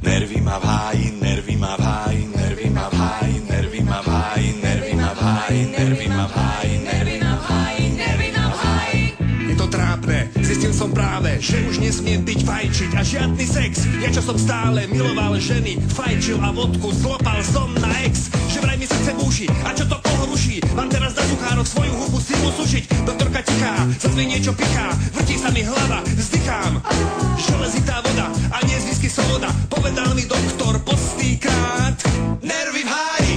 Nervy ma v háji, nervy ma v háji, nervy ma v háji, nervy ma v háji, nervy ma v háji, nervy ma v háji, nervy ma v háji, nervy ma v háji. Je to trápne, zistil som práve, že už nesmiem piť, fajčiť a žiadny sex. Ja čo som stále miloval ženy, fajčil a vodku zlopal som na ex. Že vraj mi srdce búši, a čo to koho ruší? Mám teraz na suchárok svoju hubu si usušiť. Doktorka tichá, zas mi niečo pichá, vrtí sa mi hlava, vzdychám. Železitá voda a nie z whisky soda, povedal mi doktor postýkrát. Nervy v háji,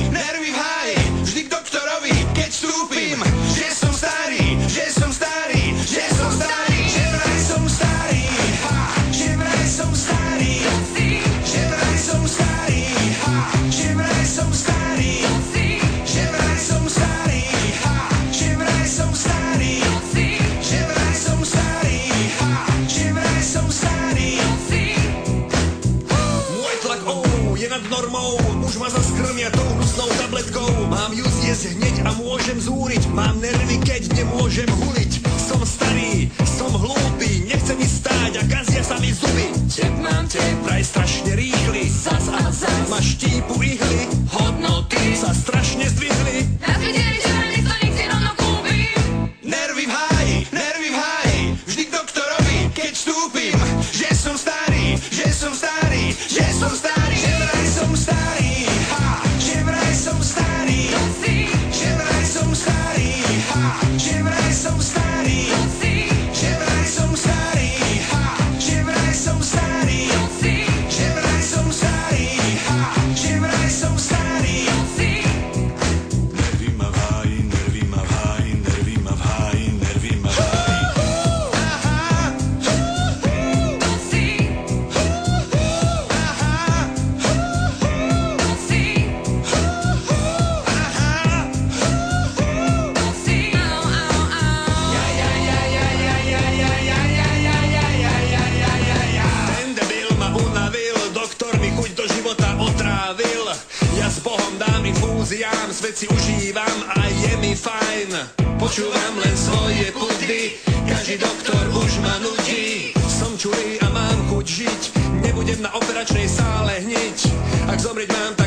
vždy k doktorovi, keď vstúpim, že som starý, že som starý, že som starý, že vraj som starý, ha, že vraj som starý, že vraj som starý, ha, že vraj som starý, že vraj som starý, ha, že vraj som starý, že vraj som starý, ha, že vraj som starý. Môj tlak je nad normou, už ma zas krmia tou hnusnou tabletkou. Mám ju zjesť hneď a môžem zúriť, mám nervy, keď nemôžem huliť. Som starý, som hlúpy, nechcem mi stáť a kazia sa mi zuby. Tep mám tep, Vraj strašne rýchly, zas a zas, ma štípu ihly, hodnoty sa strašne zdvihli. Nazvideli, že ma nikto nechce, rovno kúpim. Nervy v háji, vždy k doktorovi, keď vstúpim, že som starý, že som starý, že som starý, že vraj som starý, ha, že vraj som starý, že vraj som starý, ha, že vraj som starý, že vraj som starý, ha, že vraj som starý, že vraj som starý, ha, že vraj som starý. Nervy ma v háji, nervy ma v háji, nervy ma v háji, nervy ma v háji. Ten debil ma unavil, doktor mi chuť do života otrávil. Ja s Bohom dám infúziám, svet si užívam a je mi fajn. Počúvam len svoje pudy, každý doktor už ma nudí. Som čurý a mám chuť žiť, nebudem na operačnej sále hniť. Ak zomrieť mám, tak